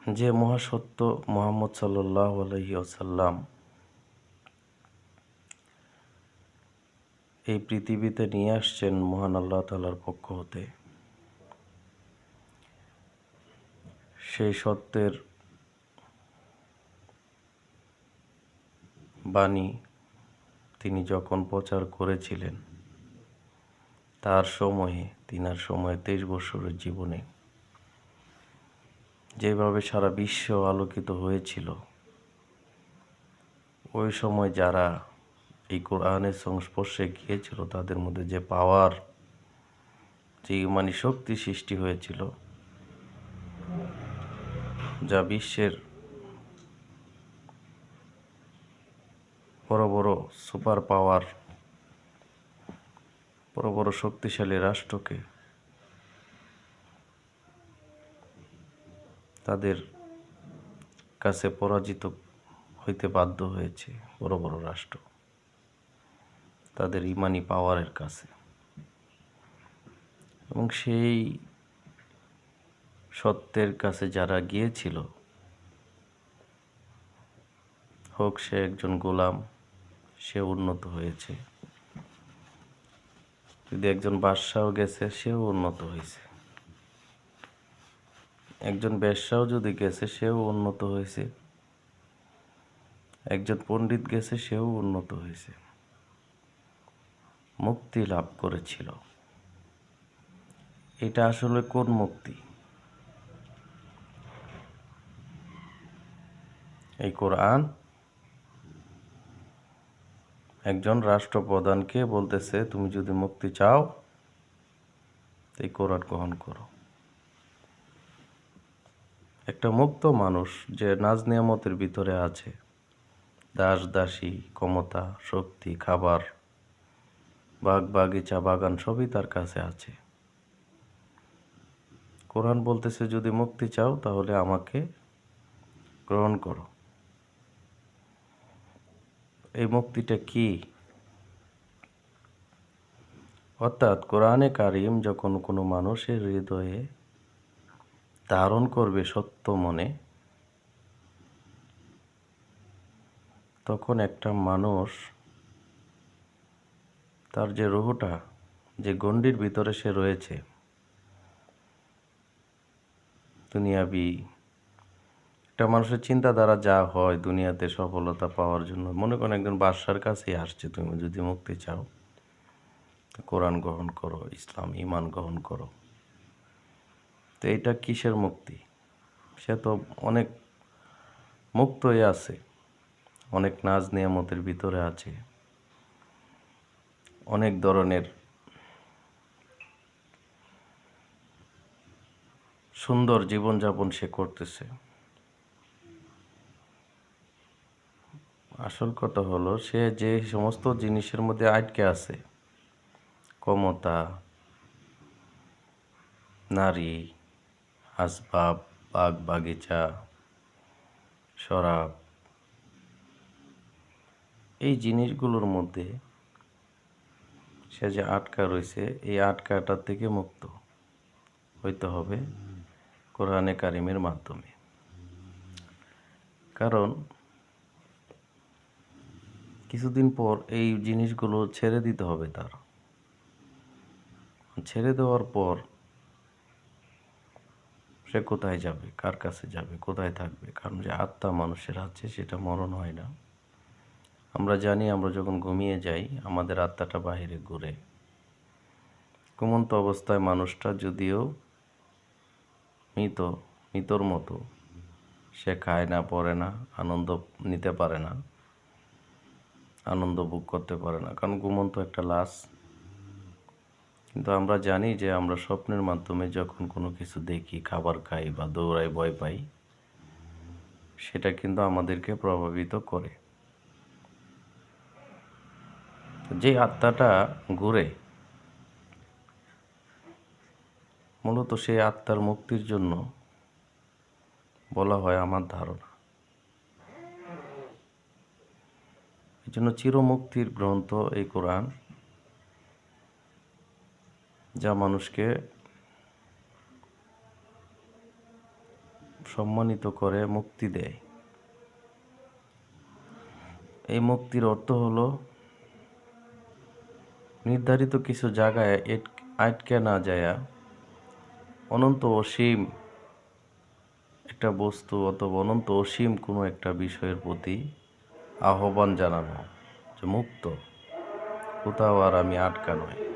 যে মহাসত্য মুহাম্মদ সাল্লাল্লাহু আলাইহি ওয়াসাল্লাম এই পৃথিবীতে নিয়ে আসছেন মহান আল্লাহ তাআলার পক্ষ হতে, সেই সত্যের বাণী তিনি যখন প্রচার করেছিলেন তার সময়ে, তিনার সময়ে 23 বছরের জীবনে যেভাবে সারা বিশ্ব আলোকিত হয়েছিল, ওই সময় যারা এই কোরআনের সংস্পর্শে গিয়েছিল তাদের মধ্যে যে পাওয়ার, যে ইমানি শক্তি সৃষ্টি হয়েছিল, যা বিশ্বের বড় বড় সুপার পাওয়ার, বড় বড় শক্তিশালী রাষ্ট্রকে তাদের কাছে পরাজিত হইতে বাধ্য হয়েছে। বড় বড় রাষ্ট্র তাদের ইমানি পাওয়ারের কাছে, এবং সেই সত্যের কাছে যারা গিয়েছিল, হোক সে একজন গোলাম, সে উন্নত হয়েছে। যদি একজন বাদশাও গেছে, সেও উন্নত হয়েছে। একজন বেশ্যাও যদি গেছে, সেও উন্নত হয়েছে। একজন পণ্ডিত গেছে, সেও উন্নত হয়েছে, মুক্তি লাভ করেছিল। এটা আসলে কোন মুক্তি? এই কোরআন একজন রাষ্ট্রপ্রধানকে বলতেছে, তুমি যদি মুক্তি চাও এই কোরআন গ্রহণ করো। একটা মুক্ত মানুষ যে নাজ নিয়ামতের ভিতরে আছে, দাস দাসী, ক্ষমতা, শক্তি, খাবার, বাগ বাগিচা, বাগান সবই তার কাছে আছে। কোরআন বলতেছে, যদি মুক্তি চাও তাহলে আমাকে গ্রহণ করো। এই মুক্তিটা কি? অর্থাৎ কোরআনে কারিম যখন কোনো মানুষের হৃদয়ে ধারণ করবে সত্য মনে, তখন একটা মানুষ তার যে রুহটা, যে গণ্ডির ভিতরে সে রয়েছে, দুনিয়াবি একটা মানুষের চিন্তাধারা যা হয় দুনিয়াতে সফলতা পাওয়ার জন্য, মনে করেন একজন বাদশার কাছেই আসছে, তুমি যদি মুক্তি চাও কোরআন গ্রহণ করো, ইসলাম ঈমান গ্রহণ করো। তো এটা কিসের মুক্তি? সে তো অনেক মুক্তই আছে, অনেক নাজ নিয়ামতের ভিতরে আছে, অনেক ধরনের সুন্দর জীবনযাপন সে করতেছে। আসল কথা হলো, সে যে সমস্ত জিনিসের মধ্যে আটকে আছে, ক্ষমতা, নারী, আসবাব, বাগ বাগিচা, শরাব, এই জিনিসগুলোর মধ্যে সে যে আটকা রয়েছে, এই আটকাটা থেকে মুক্ত হইতে হবে কোরআনে কারিমের মাধ্যমে। কারণ কিছুদিন পর এই জিনিসগুলো ছেড়ে দিতে হবে তার। ছেড়ে দেওয়ার পর সে কোথায় যাবে, কার কাছে যাবে, কোথায় থাকবে? কারণ যে আত্মা মানুষের আছে, সেটা মরণ হয় না। আমরা জানি, আমরা যখন ঘুমিয়ে যাই আমাদের আত্মাটা বাহিরে ঘুরে। ঘুমন্ত অবস্থায় মানুষটা যদিও মৃতর মতো, সে খায় না, পড়ে না, আনন্দ নিতে পারে না, আনন্দ ভোগ করতে পারে না, কারণ ঘুমন্ত একটা লাশ। কিন্তু আমরা জানি যে আমরা স্বপ্নের মাধ্যমে যখন কোনো কিছু দেখি, খাবার খাই বা দৌড়াই, ভয় পাই, সেটা কিন্তু আমাদেরকে প্রভাবিত করে। যে আত্মাটা ঘুরে, মূলত সেই আত্মার মুক্তির জন্য বলা হয় আমার ধারণা। এই জন্য চিরমুক্তির গ্রন্থ এই কোরআন, যা মানুষকে সম্মানিত করে মুক্তি দেয়। এই মুক্তির অর্থ হলো নির্ধারিত কিছু জায়গায় আটকে না যায়া অনন্ত অসীম একটা বস্তু অথবা অনন্ত অসীম কোনো একটা বিষয়ের প্রতি আহ্বান জানানো যে মুক্ত, কোথাও আর আমি আটকা নয়।